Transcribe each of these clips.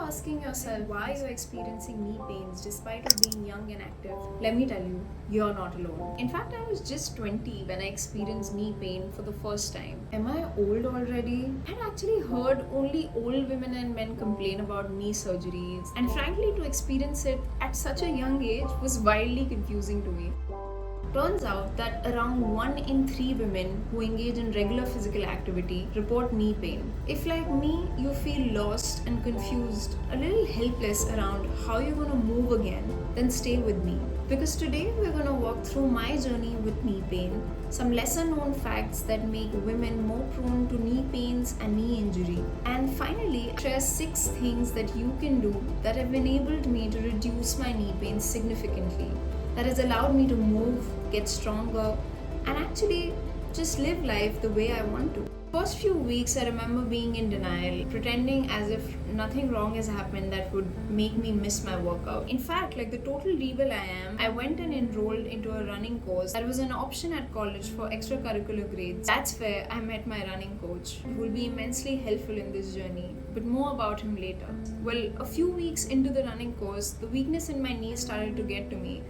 asking yourself why you're experiencing knee pains despite of being young and active, let me tell you, you're not alone. In fact, I was just 20 when I experienced knee pain for the first time. Am I old already? I had actually heard only old women and men complain about knee surgeries, and frankly, to experience it at such a young age was wildly confusing to me. Turns out that around 1 in 3 women who engage in regular physical activity report knee pain. If, like me, you feel lost and confused, a little helpless around how you're going to move again, then stay with me. Because today we're going to walk through my journey with knee pain, some lesser known facts that make women more prone to knee pains and knee injury, and finally, share 6 things that you can do that have enabled me to reduce my knee pain significantly, that has allowed me to move, get stronger, and actually just live life the way I want to. First few weeks, I remember being in denial, pretending as if nothing wrong has happened that would make me miss my workout. In fact, like the total rebel I am, I went and enrolled into a running course that was an option at college for extracurricular grades. That's where I met my running coach, who will be immensely helpful in this journey, but more about him later. Well, a few weeks into the running course, the weakness in my knees started to get to me,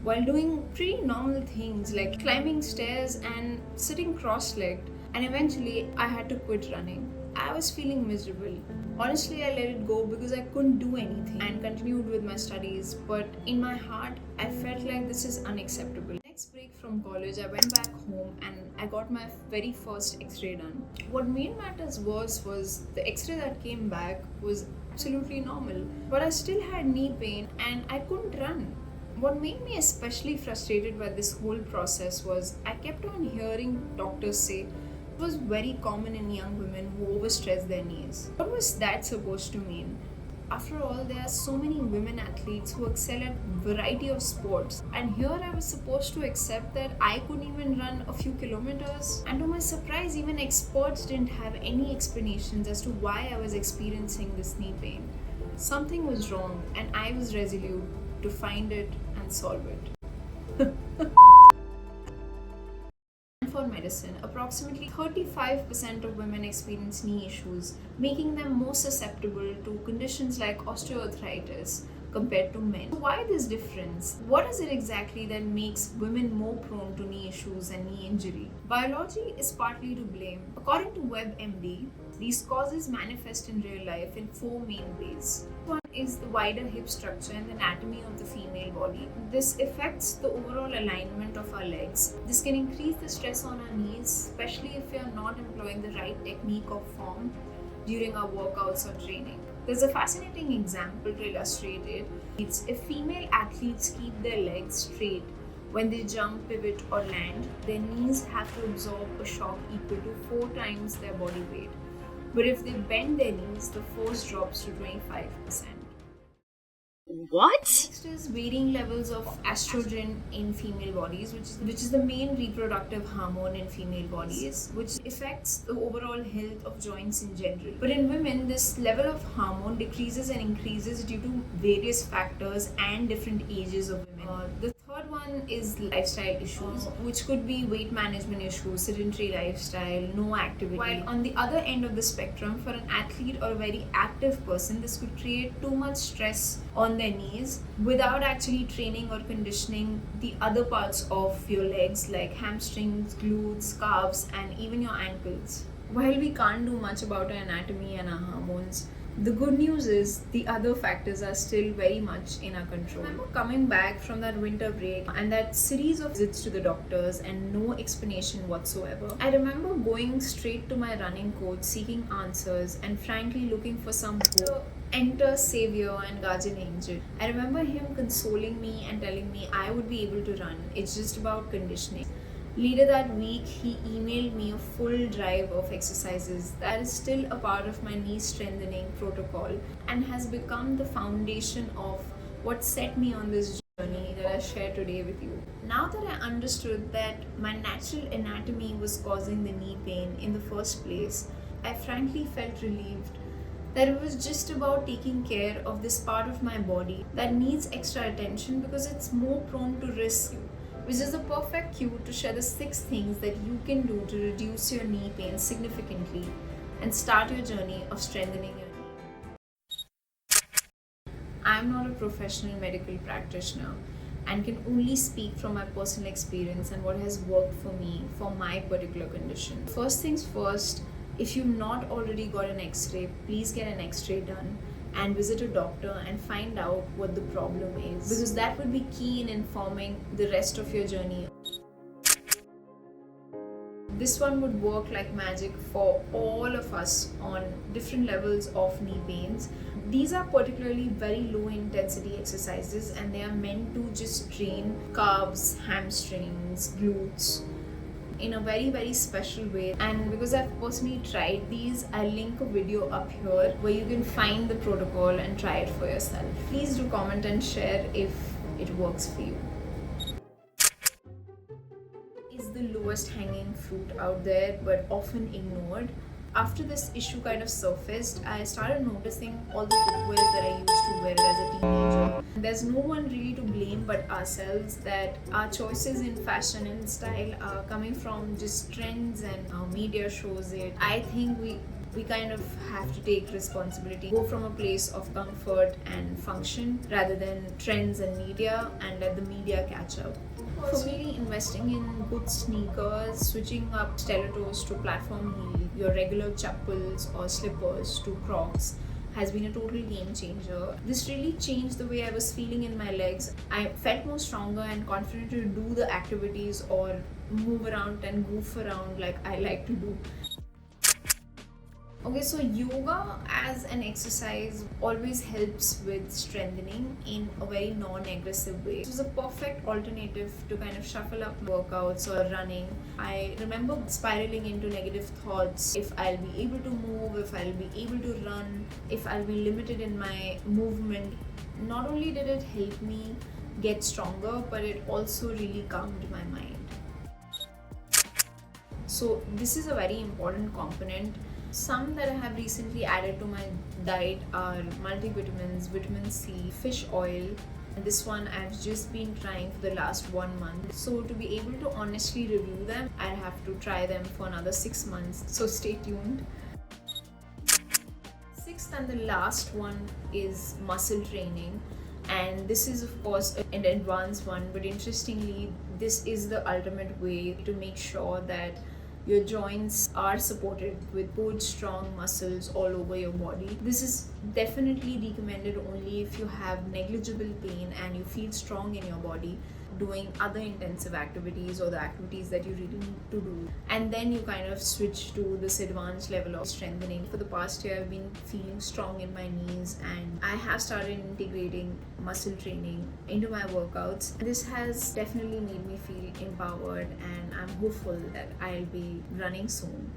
while doing pretty normal things like climbing stairs and sitting cross-legged, and eventually I had to quit running. I was feeling miserable. Honestly, I let it go because I couldn't do anything and continued with my studies, but in my heart, I felt like this is unacceptable. Next break from college, I went back home and I got my very first x-ray done. What made matters worse was the x-ray that came back was absolutely normal, but I still had knee pain and I couldn't run. What made me especially frustrated by this whole process was I kept on hearing doctors say it was very common in young women who overstress their knees. What was that supposed to mean? After all, there are so many women athletes who excel at variety of sports, and here I was supposed to accept that I couldn't even run a few kilometers. And to my surprise, even experts didn't have any explanations as to why I was experiencing this knee pain. Something was wrong, and I was resolute to find it and solve it. For medicine, approximately 35% of women experience knee issues, making them more susceptible to conditions like osteoarthritis compared to men. So why this difference? What is it exactly that makes women more prone to knee issues and knee injury? Biology is partly to blame. According to WebMD, these causes manifest in real life in 4 main ways. One is the wider hip structure and the anatomy of the female body. This affects the overall alignment of our legs. This can increase the stress on our knees, especially if we are not employing the right technique or form during our workouts or training. There's a fascinating example to illustrate it. It's if female athletes keep their legs straight when they jump, pivot, or land, their knees have to absorb a shock equal to 4 times their body weight. But if they bend their knees, the force drops to 25%. What? Next is varying levels of estrogen in female bodies, which is the main reproductive hormone in female bodies, which affects the overall health of joints in general. But in women, this level of hormone decreases and increases due to various factors and different ages of women. The third one is lifestyle issues, which could be weight management issues, sedentary lifestyle, no activity. While on the other end of the spectrum, for an athlete or a very active person, this could create too much stress on their knees without actually training or conditioning the other parts of your legs like hamstrings, glutes, calves, and even your ankles. While we can't do much about our anatomy and our hormones, the good news is the other factors are still very much in our control. I remember coming back from that winter break and that series of visits to the doctors and no explanation whatsoever. I remember going straight to my running coach seeking answers and frankly looking for some hope. Enter savior and guardian angel. I remember him consoling me and telling me I would be able to run. It's just about conditioning. Later that week, he emailed me a full drive of exercises that is still a part of my knee strengthening protocol and has become the foundation of what set me on this journey that I share today with you. Now that I understood that my natural anatomy was causing the knee pain in the first place, I frankly felt relieved that it was just about taking care of this part of my body that needs extra attention because it's more prone to risk, which is the perfect cue to share the 6 things that you can do to reduce your knee pain significantly and start your journey of strengthening your knee. I'm not a professional medical practitioner and can only speak from my personal experience and what has worked for me for my particular condition. First things first, if you've not already got an x-ray, please get an x-ray done and visit a doctor and find out what the problem is, because that would be key in informing the rest of your journey. This one would work like magic for all of us on different levels of knee pains. These are particularly very low intensity exercises and they are meant to just train calves, hamstrings, glutes in a very special way. And because I've personally tried these, I'll link a video up here where you can find the protocol and try it for yourself. Please do comment and share if it works for you. Is the lowest hanging fruit out there but often ignored. After this issue kind of surfaced, I started noticing all the footwear that I used to wear as a teenager. There's no one really to blame but ourselves, that our choices in fashion and style are coming from just trends and our media shows it. I think we kind of have to take responsibility, go from a place of comfort and function rather than trends and media, and let the media catch up. For me, investing in good sneakers, switching up stilettos to platform heel, your regular chappals or slippers to Crocs, has been a total game changer. This really changed the way I was feeling in my legs. I felt more stronger and confident to do the activities or move around and goof around like I like to do. Okay, so yoga as an exercise always helps with strengthening in a very non-aggressive way. It was a perfect alternative to kind of shuffle up workouts or running. I remember spiraling into negative thoughts: if I'll be able to move, if I'll be able to run, if I'll be limited in my movement. Not only did it help me get stronger, but it also really calmed my mind. So this is a very important component. Some that I have recently added to my diet are multivitamins, vitamin C, fish oil. And this one I've just been trying for the last 1 month. So to be able to honestly review them, I'll have to try them for another 6 months. So stay tuned. Sixth and the last one is muscle training. And this is of course an advanced one, but interestingly, this is the ultimate way to make sure that your joints are supported with good strong muscles all over your body. This is definitely recommended only if you have negligible pain and you feel strong in your body doing other intensive activities or the activities that you really need to do, and then you kind of switch to this advanced level of strengthening. For the past year, I've been feeling strong in my knees and I have started integrating muscle training into my workouts. This has definitely made me feel empowered and I'm hopeful that I'll be running soon.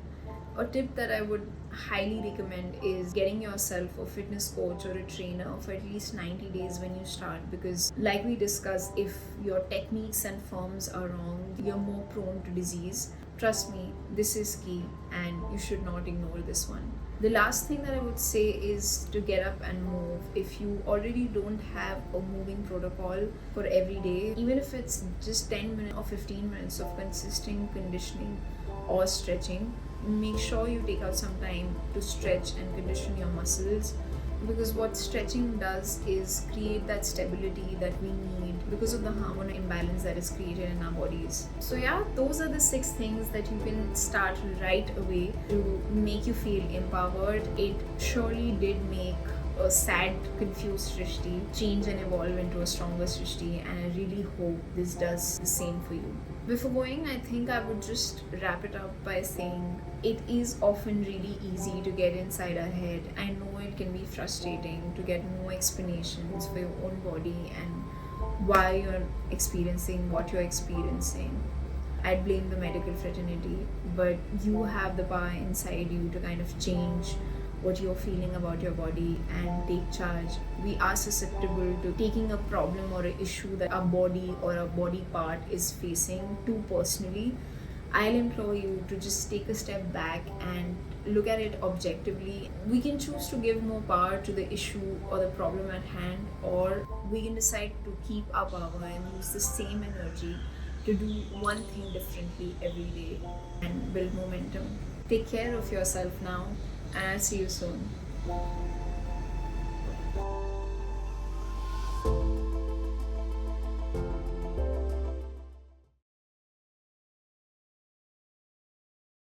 A tip that I would highly recommend is getting yourself a fitness coach or a trainer for at least 90 days when you start, because like we discussed, if your techniques and forms are wrong, you're more prone to disease. Trust me, this is key and you should not ignore this one. The last thing that I would say is to get up and move. If you already don't have a moving protocol for every day, even if it's just 10 minutes or 15 minutes of consistent conditioning or stretching, make sure you take out some time to stretch and condition your muscles, because what stretching does is create that stability that we need because of the hormone imbalance that is created in our bodies. So yeah, those are the 6 things that you can start right away to make you feel empowered. It surely did make a sad, confused Srishti change and evolve into a stronger Srishti, and I really hope this does the same for you. Before going, I think I would just wrap it up by saying it is often really easy to get inside our head. I know it can be frustrating to get no explanations for your own body and why you're experiencing what you're experiencing. I'd blame the medical fraternity, but you have the power inside you to kind of change what you're feeling about your body and take charge. We are susceptible to taking a problem or an issue that our body or a body part is facing too personally. I'll implore you to just take a step back and look at it objectively. We can choose to give more power to the issue or the problem at hand, or we can decide to keep our power and use the same energy to do one thing differently every day and build momentum. Take care of yourself now, and I'll see you soon.